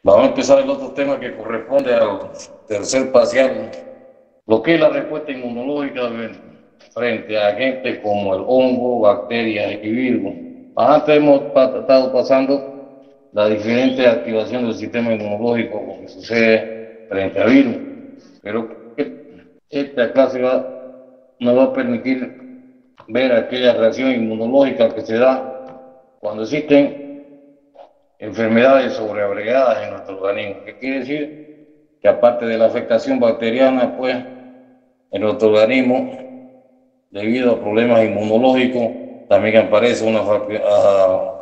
Vamos a empezar el otro tema que corresponde al tercer parcial, lo que es la respuesta inmunológica frente a agentes como el hongo, bacterias y virus. Antes hemos estado pasando la diferente activación del sistema inmunológico, lo que sucede frente a virus, pero esta clase nos va a permitir ver aquella reacción inmunológica que se da cuando existen enfermedades sobreagregadas en nuestro organismo. ¿Qué quiere decir? Que aparte de la afectación bacteriana, pues en nuestro organismo, debido a problemas inmunológicos, también aparece una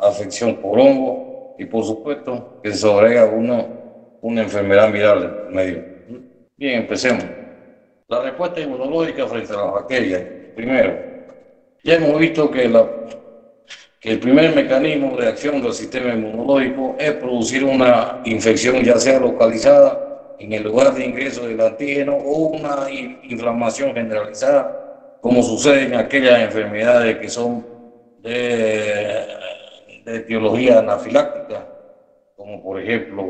afección por hongo y por supuesto que se sobrega una enfermedad viral medio. Bien, empecemos. La respuesta inmunológica frente a las bacterias. Primero, ya hemos visto que el primer mecanismo de acción del sistema inmunológico es producir una infección, ya sea localizada en el lugar de ingreso del antígeno o una inflamación generalizada, como sucede en aquellas enfermedades que son de etiología anafiláctica, como por ejemplo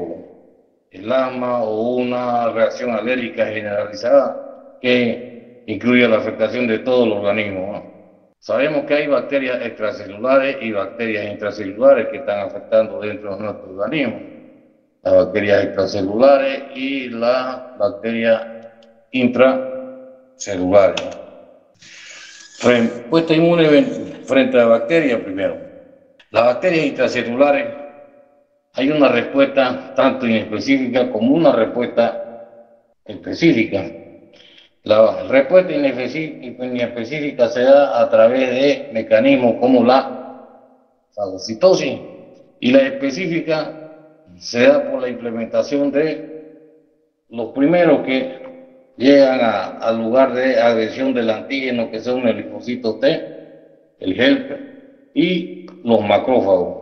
el asma o una reacción alérgica generalizada que incluye la afectación de todo el organismo, ¿no? Sabemos que hay bacterias extracelulares y bacterias intracelulares que están afectando dentro de nuestro organismo. Las bacterias extracelulares y las bacterias intracelulares. Respuesta inmune frente a bacterias primero. Las bacterias intracelulares, hay una respuesta tanto inespecífica como una respuesta específica. La respuesta inespecífica se da a través de mecanismos como la fagocitosis y la específica se da por la implementación de los primeros que llegan al lugar de agresión del antígeno, que son el linfocito T, el helper y los macrófagos.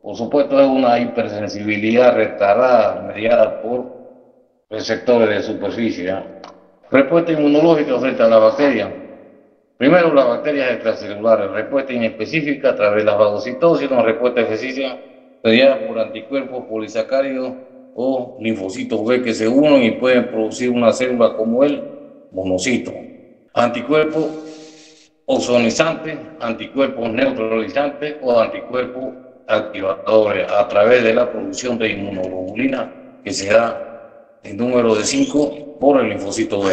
Por supuesto, es una hipersensibilidad retardada mediada por receptores de superficie, ¿eh? Respuesta inmunológica frente a la bacteria. Primero, las bacterias extracelulares. Respuesta inespecífica a través de la fagocitosis. Una respuesta específica mediada por anticuerpos polisacáridos o linfocitos B que se unen y pueden producir una célula como el monocito. Anticuerpos ozonizantes, anticuerpos neutralizantes o anticuerpos activadores a través de la producción de inmunoglobulina que se da en número de 5 por el linfocito B.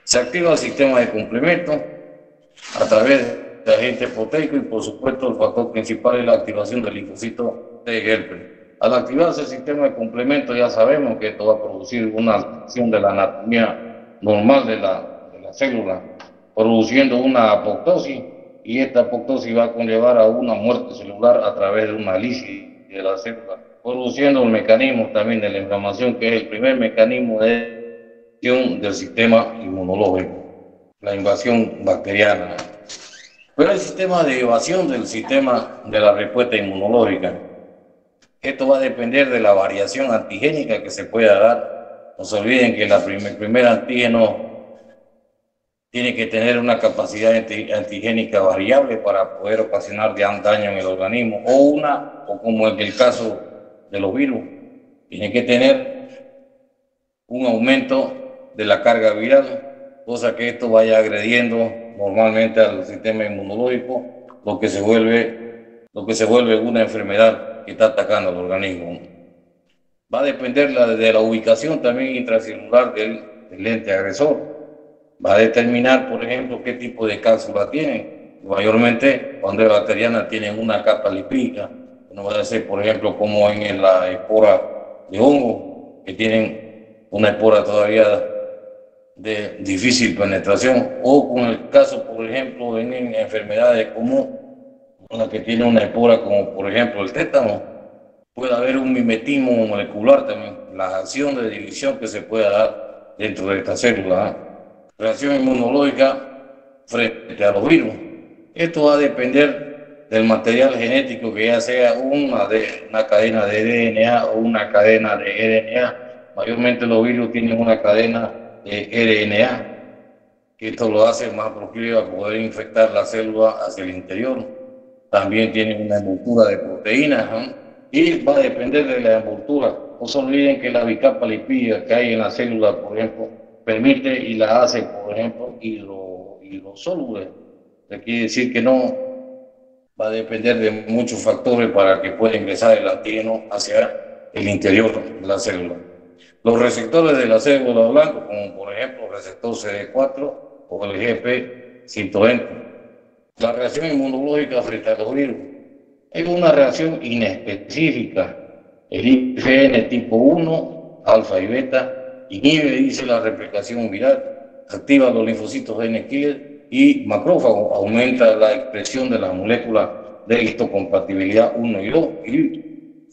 Se activa el sistema de complemento a través de agentes proteicos y por supuesto el factor principal es la activación del linfocito T helper. Al activarse el sistema de complemento ya sabemos que esto va a producir una alteración de la anatomía normal de la célula, produciendo una apoptosis y esta apoptosis va a conllevar a una muerte celular a través de una lisis de la célula, produciendo el mecanismo también de la inflamación, que es el primer mecanismo de acción del sistema inmunológico, la invasión bacteriana. Pero el sistema de evasión del sistema de la respuesta inmunológica, esto va a depender de la variación antigénica que se pueda dar. No se olviden que el primer antígeno tiene que tener una capacidad antigénica variable para poder ocasionar daño en el organismo, o como en el caso de los virus, tiene que tener un aumento de la carga viral, cosa que esto vaya agrediendo normalmente al sistema inmunológico, lo que se vuelve una enfermedad que está atacando al organismo. Va a depender de la ubicación también intracelular del ente agresor. Va a determinar, por ejemplo, qué tipo de cápsula tienen. Mayormente, cuando es bacteriana, tienen una capa lipídica. No va a ser, por ejemplo, como en la espora de hongo, que tienen una espora todavía de difícil penetración, o con el caso, por ejemplo, en enfermedades como una que tiene una espora, como por ejemplo el tétano, puede haber un mimetismo molecular también, la acción de división que se pueda dar dentro de esta célula, ¿eh? Reacción inmunológica frente a los virus. Esto va a depender del material genético, que ya sea una cadena de DNA o una cadena de RNA. Mayormente los virus tienen una cadena de RNA, que esto lo hace más proclive a poder infectar la célula hacia el interior. También tienen una envoltura de proteínas, ¿no? Y va a depender de la envoltura No se olviden que la bicapa lipídica que hay en la célula, por ejemplo, permite y la hace, por ejemplo, hidrosoluble. Quiere decir que no va a depender de muchos factores para que pueda ingresar el antígeno hacia el interior de la célula. Los receptores de la célula blanca, como por ejemplo el receptor CD4 o el GP120. La reacción inmunológica frente a los virus es una reacción inespecífica. El IgN tipo 1, alfa y beta, inhibe, dice, la replicación viral, activa los linfocitos N killer y macrófago, aumenta la expresión de las moléculas de histocompatibilidad 1 y 2 y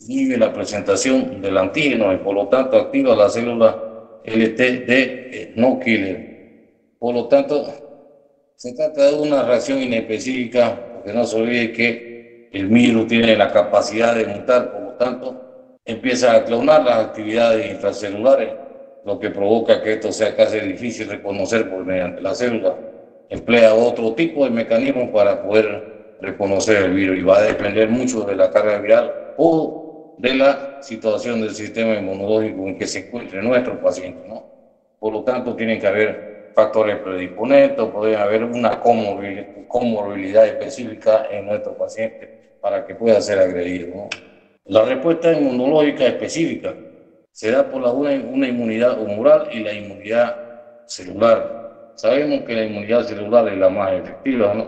inhibe la presentación del antígeno y por lo tanto activa la célula LT de no killer. Por lo tanto, se trata de una reacción inespecífica, porque no se olvide que el virus tiene la capacidad de mutar, por lo tanto, empieza a clonar las actividades intracelulares, lo que provoca que esto sea casi difícil reconocer mediante la célula. Emplea otro tipo de mecanismos para poder reconocer el virus y va a depender mucho de la carga viral o de la situación del sistema inmunológico en que se encuentre nuestro paciente, ¿no? Por lo tanto, tienen que haber factores predisponentes, puede haber una comorbilidad específica en nuestro paciente para que pueda ser agredido, ¿no? La respuesta inmunológica específica se da por una inmunidad humoral y la inmunidad celular. Sabemos que la inmunidad celular es la más efectiva, ¿no?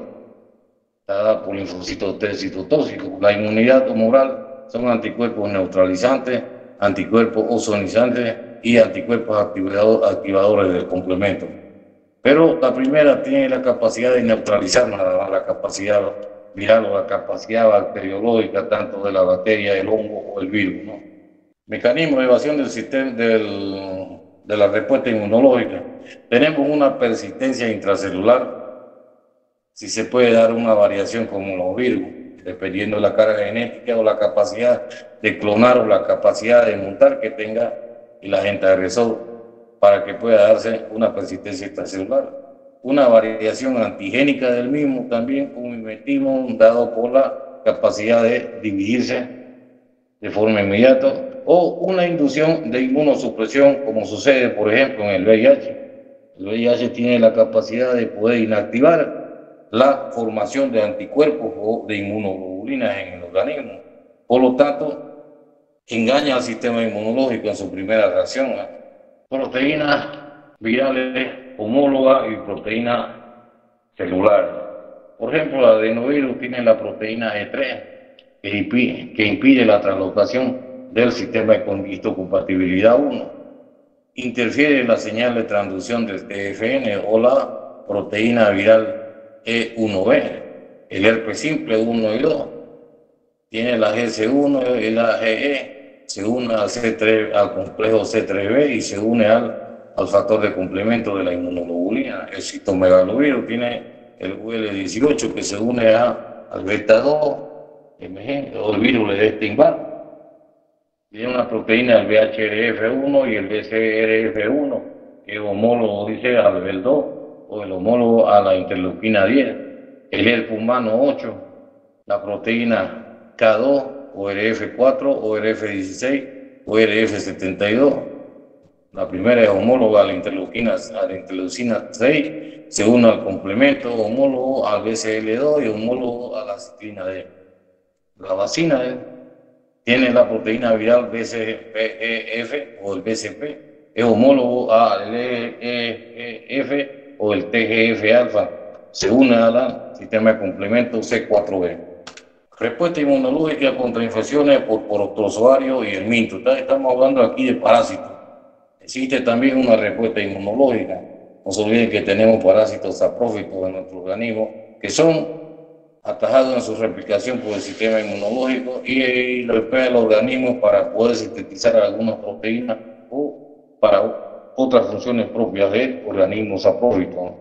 Está dada por linfocitos T citotóxicos. La inmunidad humoral son anticuerpos neutralizantes, anticuerpos ozonizantes y anticuerpos activadores del complemento. Pero la primera tiene la capacidad de neutralizar nada más la capacidad viral o la capacidad bacteriológica tanto de la bacteria, el hongo o el virus, ¿no? Mecanismo de evasión del sistema de la respuesta inmunológica. Tenemos una persistencia intracelular, si se puede dar una variación como los virus, dependiendo de la carga genética o la capacidad de clonar o la capacidad de mutar que tenga el agente agresor para que pueda darse una persistencia intracelular. Una variación antigénica del mismo también, un mimetismo dado por la capacidad de dividirse de forma inmediata, o una inducción de inmunosupresión, como sucede, por ejemplo, en el VIH. El VIH tiene la capacidad de poder inactivar la formación de anticuerpos o de inmunoglobulinas en el organismo. Por lo tanto, engaña al sistema inmunológico en su primera reacción. Proteínas virales homóloga y proteína celular. Por ejemplo, el adenovirus tiene la proteína E3 que impide la translocación del sistema de histocompatibilidad 1. Interfiere en la señal de transducción del TFN o la proteína viral E1B, el herpes simple 1 y 2. Tiene la GC1 y la GE, se une al complejo C3B y se une al factor de complemento de la inmunoglobulina. El citomegalovirus tiene el UL18 que se une al beta 2 o el virus de Epstein-Barr. Tiene una proteína del BHRF1 y el BCRF1 que es homólogo, dice, al BEL2 o el homólogo a la interleuquina 10. El herpes humano 8, la proteína K2 o RF4 o RF16 o RF72. La primera es homóloga a la interleucina 6, se une al complemento homólogo al BCL2 y homólogo a la ciclina D. La vacina tiene la proteína viral BCPF o el BCP, es homólogo al EF o el TGF-alfa, se une al sistema de complemento C4B. Respuesta inmunológica contra infecciones por protozoario y el minto. Estamos hablando aquí de parásitos. Existe también una respuesta inmunológica. No se olviden que tenemos parásitos saprófitos en nuestro organismo que son atajados en su replicación por el sistema inmunológico y lo espera el organismo para poder sintetizar algunas proteínas o para otras funciones propias del organismo saprófito.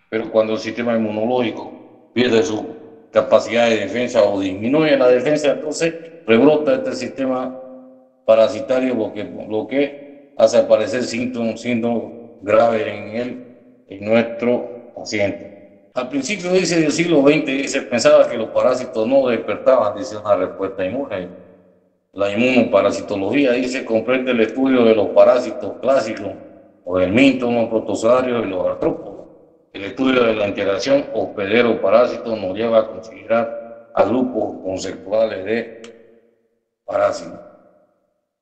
Pero cuando el sistema inmunológico pierde su capacidad de defensa o disminuye la defensa, entonces rebrota este sistema parasitario, lo que hace aparecer síntomas graves en nuestro paciente. Al principio del siglo XX se pensaba que los parásitos no despertaban, dice, una respuesta inmune. La inmunoparasitología dice comprende el estudio de los parásitos clásicos o del minto, protozoarios y los artrópodos. El estudio de la interacción hospedero-parásito nos lleva a considerar a grupos conceptuales de parásitos.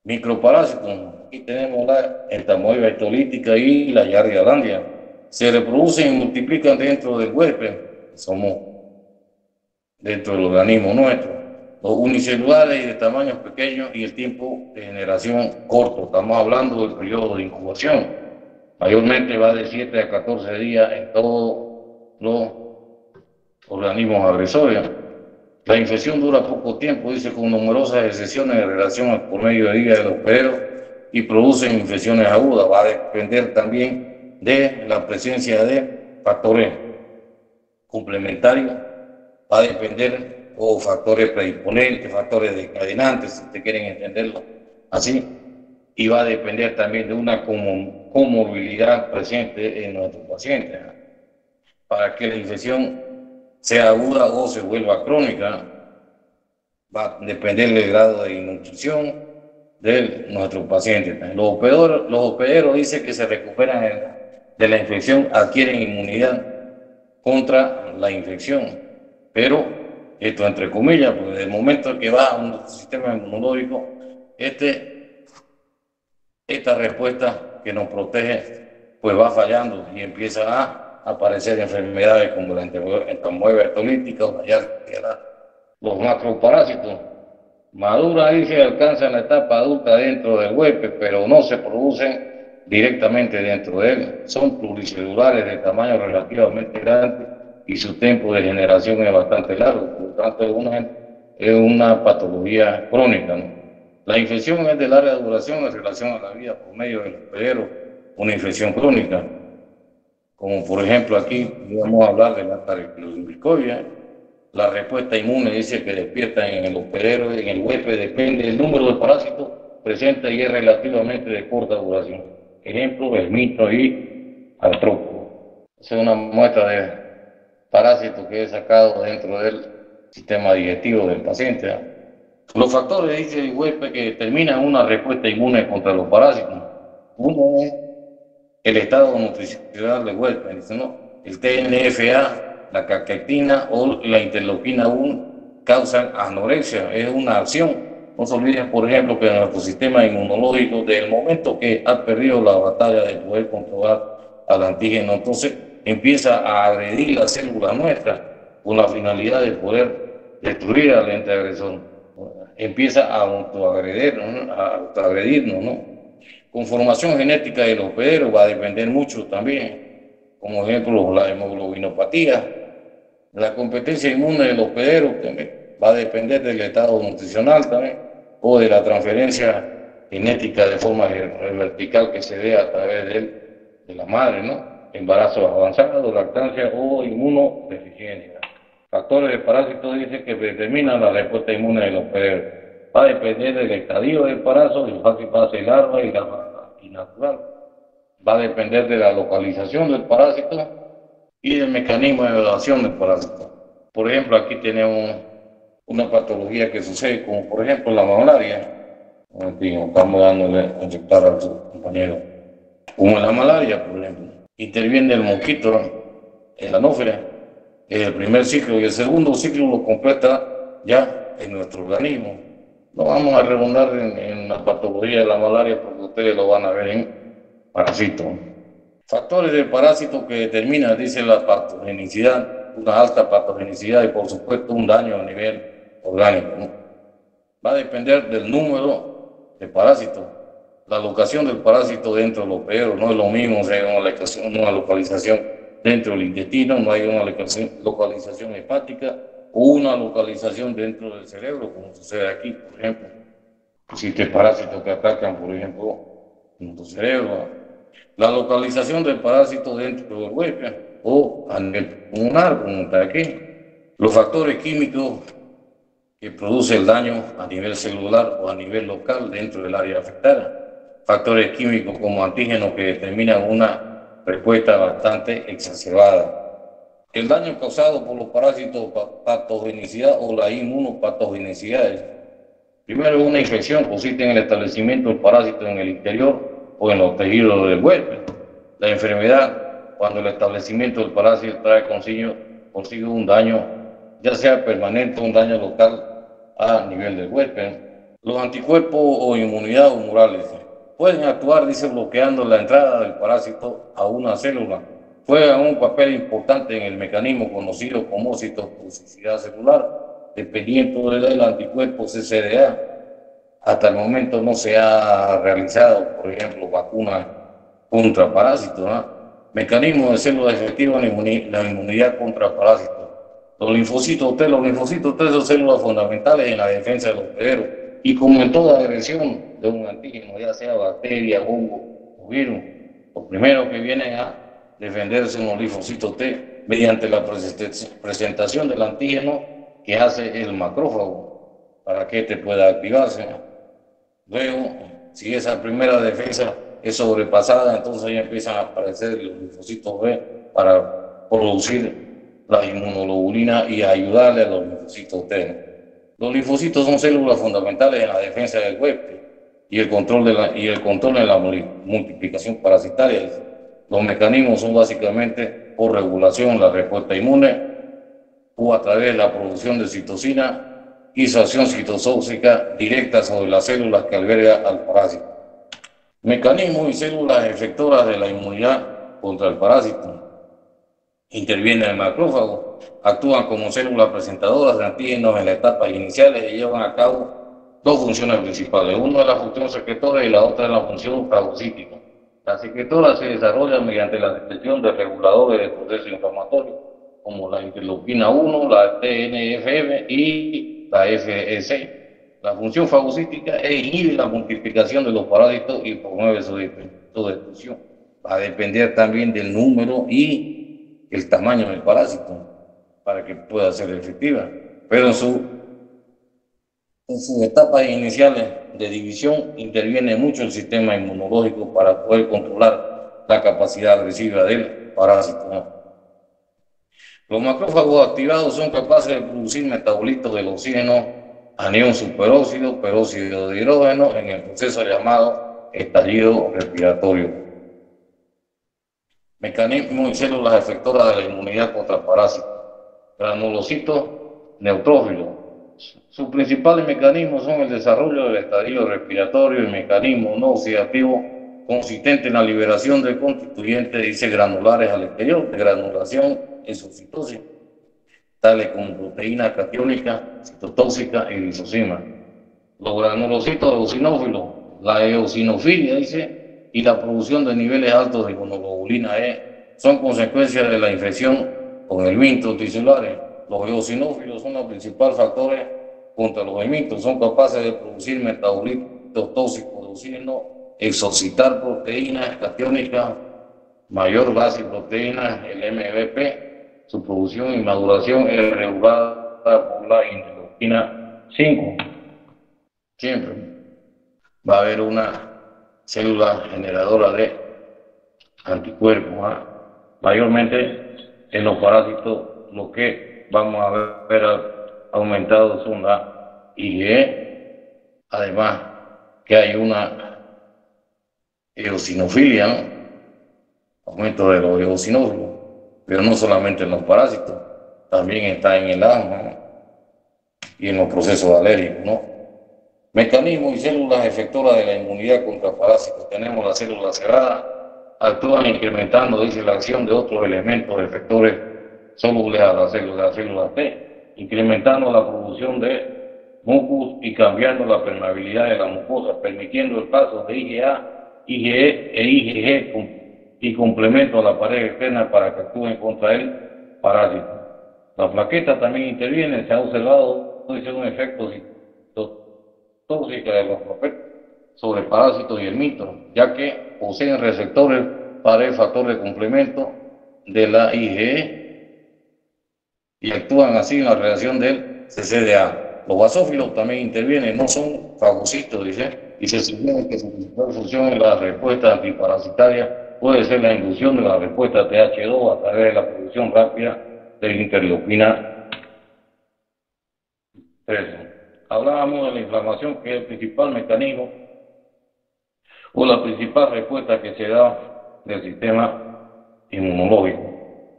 Microparásitos, aquí tenemos la entamoeba histolítica y la Yardia. Se reproducen y multiplican dentro del huésped, somos dentro del organismo nuestro. Los unicelulares y de tamaños pequeños y el tiempo de generación corto. Estamos hablando del periodo de incubación. Mayormente va de 7 a 14 días en todos los organismos agresores. La infección dura poco tiempo, dice, con numerosas excepciones en relación al promedio de vida de los hospederos y producen infecciones agudas. Va a depender también de la presencia de factores complementarios, va a depender o factores predisponentes, factores desencadenantes, si ustedes quieren entenderlo así, y va a depender también de una comorbilidad presente en nuestros pacientes. Para que la infección sea aguda o se vuelva crónica, va a depender del grado de nutrición de nuestros pacientes. Los hospederos dicen que se recuperan de la infección, adquieren inmunidad contra la infección, pero esto entre comillas, porque desde el momento que va a un sistema inmunológico, esta respuesta que nos protege, pues va fallando y empieza a aparecer enfermedades como la entamoeba histolítica o la Yardia. Los macroparásitos maduran y se alcanzan la etapa adulta dentro del huésped, pero no se producen directamente dentro de él. Son pluricelulares de tamaño relativamente grande y su tiempo de generación es bastante largo, por lo tanto es una patología crónica, ¿no? La infección es de larga duración en relación a la vida por medio del hospedero, una infección crónica, como por ejemplo aquí vamos a hablar de la Staphylococcus. La respuesta inmune dice que despierta en el hospedero, en el huésped, depende del número de parásitos presentes y es relativamente de corta duración. Ejemplo, el mito y artrópodo. Esa es una muestra de parásitos que he sacado dentro del sistema digestivo del paciente. Los factores, dice el huésped, que determinan una respuesta inmune contra los parásitos. Uno es el estado nutricional del huésped, dice, ¿no? El TNFA, la caquetina o la interleuquina 1 causan anorexia, es una acción. No se olviden, por ejemplo, que nuestro sistema inmunológico, desde el momento que ha perdido la batalla de poder controlar al antígeno, entonces empieza a agredir las células nuestras con la finalidad de poder destruir al ente agresor. Empieza a autoagredirnos, ¿no? Conformación genética de los hospederos va a depender mucho también, como ejemplo la hemoglobinopatía. La competencia inmune de los hospederos va a depender del estado nutricional también, o de la transferencia genética de forma vertical que se dé a través de la madre, ¿no? Embarazo avanzado, lactancia o inmunodeficiencia. Factores de parásitos dicen que determinan la respuesta inmune de los hospederos. Va a depender del estadio del parásito, el fase larva y la natural. Va a depender de la localización del parásito y del mecanismo de evaluación del parásito. Por ejemplo, aquí tenemos una patología que sucede, como por ejemplo la malaria. Estamos dándole a inyectar a su compañero. Como la malaria, por ejemplo. Interviene el mosquito, el anófera, en el primer ciclo, y el segundo ciclo lo completa ya en nuestro organismo. No vamos a redundar en la patología de la malaria porque ustedes lo van a ver en parásito. Factores de parásito que determinan, dice, la patogenicidad, una alta patogenicidad y por supuesto un daño a nivel orgánico, ¿no? Va a depender del número de parásitos. La locación del parásito dentro de los hospederos no es lo mismo, o sea, una localización dentro del intestino, no hay una localización hepática o una localización dentro del cerebro, como sucede aquí, por ejemplo. Existen parásitos que atacan, por ejemplo, nuestro cerebro. La localización del parásito dentro del huésped o a nivel pulmonar, como está aquí. Los factores químicos que producen el daño a nivel celular o a nivel local dentro del área afectada. Factores químicos como antígenos que determinan una respuesta bastante exacerbada. El daño causado por los parásitos, patogenicidad o la inmunopatogenicidad. Primero, una infección consiste en el establecimiento del parásito en el interior o en los tejidos del huésped. La enfermedad, cuando el establecimiento del parásito trae consigo un daño, ya sea permanente o un daño local a nivel del huésped. Los anticuerpos o inmunidad humorales pueden actuar, dice, bloqueando la entrada del parásito a una célula. Juegan un papel importante en el mecanismo conocido como citotoxicidad celular, dependiendo del anticuerpo CCDA. Hasta el momento no se ha realizado, por ejemplo, vacunas contra parásitos, ¿no? Mecanismo de células efectivas en la inmunidad contra parásitos. Los linfocitos T son células fundamentales en la defensa de los hospederos. Y como en toda agresión de un antígeno, ya sea bacteria, hongo o virus, lo primero que vienen a defenderse son los linfocitos T mediante la presentación del antígeno que hace el macrófago para que este pueda activarse. Luego, si esa primera defensa es sobrepasada, entonces ya empiezan a aparecer los linfocitos B para producir la inmunoglobulina y ayudarle a los linfocitos T. Los linfocitos son células fundamentales en la defensa del huésped y el control en la multiplicación parasitaria. Los mecanismos son básicamente por regulación la respuesta inmune o a través de la producción de citocina y su acción citotóxica directa sobre las células que alberga al parásito. Mecanismos y células efectoras de la inmunidad contra el parásito. Interviene el macrófago, actúan como células presentadoras de antígenos en las etapas iniciales y llevan a cabo dos funciones principales. Una es la función secretora y la otra es la función fagocítica. La secretora se desarrolla mediante la detección de reguladores de proceso inflamatorio, como la interleuquina 1, la TNF y la FE6. La función fagocítica inhibe la multiplicación de los parásitos y promueve su destrucción. Va a depender también del número y el tamaño del parásito para que pueda ser efectiva. Pero en sus etapas iniciales de división interviene mucho el sistema inmunológico para poder controlar la capacidad agresiva del parásito. Los macrófagos activados son capaces de producir metabolitos del oxígeno, anión superóxido, peróxido de hidrógeno en el proceso llamado estallido respiratorio. Mecanismos y células efectoras de la inmunidad contra parásitos. Granulocitos neutrófilos. Sus principales mecanismos son el desarrollo del estadio respiratorio y mecanismo no oxidativo consistente en la liberación de constituyentes, dice, granulares al exterior, de granulación exocitosis, tales como proteína catiónica, citotóxica y lisozima. Los granulocitos eosinófilos, la eosinofilia, dice, y la producción de niveles altos de inmunoglobulina E son consecuencias de la infección con helmintos tisulares. Los eosinófilos son los principales factores contra los helmintos, son capaces de producir metabolitos tóxicos de oxígeno, exocitar proteínas catiónicas, mayor base y proteínas, el MVP. Su producción y maduración es regulada por la interleuquina 5. Siempre va a haber una célula generadora de anticuerpos. Mayormente en los parásitos lo que vamos a ver aumentado son la IgE, además que hay una eosinofilia, ¿no? Aumento de los eosinófilos, pero no solamente en los parásitos, también está en el asma, ¿no? Y en los procesos alérgicos, ¿no? Mecanismos y células efectoras de la inmunidad contra parásitos. Tenemos las células cerradas, actúan incrementando, dice, la acción de otros elementos efectores solubles a las células T, incrementando la producción de mucus y cambiando la permeabilidad de la mucosa, permitiendo el paso de IgA, IgE e IgG y complemento a la pared externa para que actúen contra el parásito. La plaqueta también interviene, se ha observado, dice, un efecto tóxica de los plaquetas sobre parásitos y helmintos, ya que poseen receptores para el factor de complemento de la IgE y actúan así en la reacción del CCDA. Los basófilos también intervienen, no son fagocitos, dice, y se sugiere que su principal función en la respuesta antiparasitaria puede ser la inducción de la respuesta TH2 a través de la producción rápida de la interleuquina 3. hablábamos de la inflamación, que es el principal mecanismo o la principal respuesta que se da del sistema inmunológico.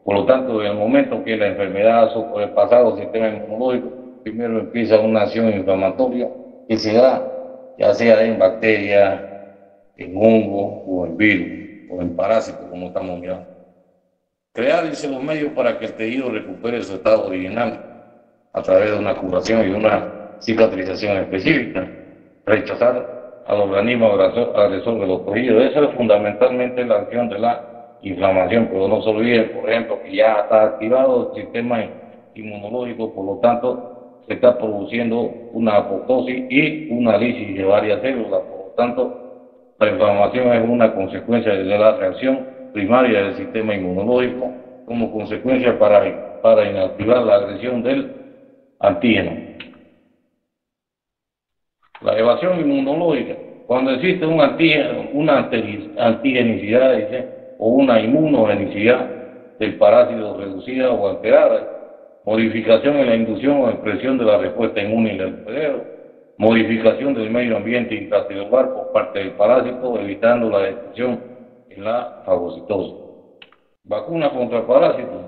Por lo tanto, en el momento que la enfermedad ha sobrepasado el sistema inmunológico, primero empieza una acción inflamatoria que se da ya sea en bacterias, en hongo o en virus o en parásitos, como estamos mirando. Crear los medios para que el tejido recupere su estado original a través de una curación y una cicatrización específica. Rechazar al organismo agresor de los tejidos. Esa es fundamentalmente la acción de la inflamación, pero no se olviden, por ejemplo, que ya está activado el sistema inmunológico, por lo tanto, se está produciendo una apoptosis y una lisis de varias células. Por lo tanto, la inflamación es una consecuencia de la reacción primaria del sistema inmunológico como consecuencia para inactivar la agresión del antígeno. La evasión inmunológica, cuando existe un antígeno, una antigenicidad o una inmunogenicidad del parásito reducida o alterada, modificación en la inducción o expresión de la respuesta inmune en el cerebro, modificación del medio ambiente intracelular por parte del parásito, evitando la destrucción en la fagocitosis. Vacuna contra parásitos.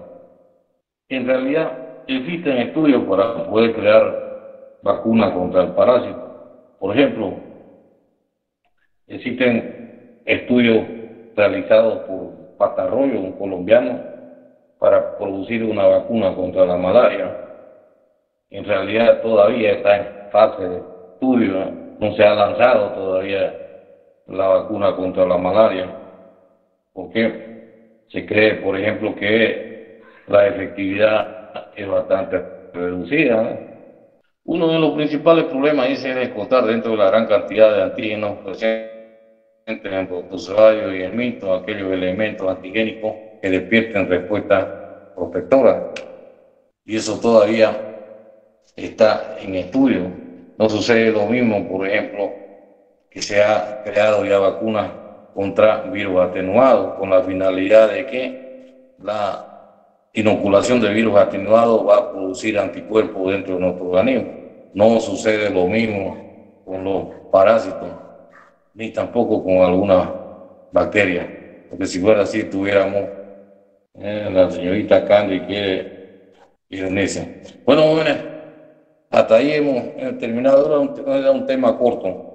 En realidad existen estudios para poder crear vacunas contra el parásito. Por ejemplo, existen estudios realizados por Patarroyo, un colombiano, para producir una vacuna contra la malaria. En realidad todavía está en fase de estudio, no se ha lanzado todavía la vacuna contra la malaria, porque se cree, por ejemplo, que la efectividad es bastante reducida, ¿no? Uno de los principales problemas es encontrar dentro de la gran cantidad de antígenos presentes en el protozoario y el mito aquellos elementos antigénicos que despierten respuesta protectora. Y eso todavía está en estudio. No sucede lo mismo, por ejemplo, que se ha creado ya vacunas contra virus atenuados con la finalidad de que la inoculación de virus atenuados va a producir anticuerpos dentro de nuestro organismo. No sucede lo mismo con los parásitos, ni tampoco con algunas bacterias, porque si fuera así tuviéramos la señorita Candy quiere irse. Bueno, jóvenes, hasta ahí hemos terminado. Era un tema corto.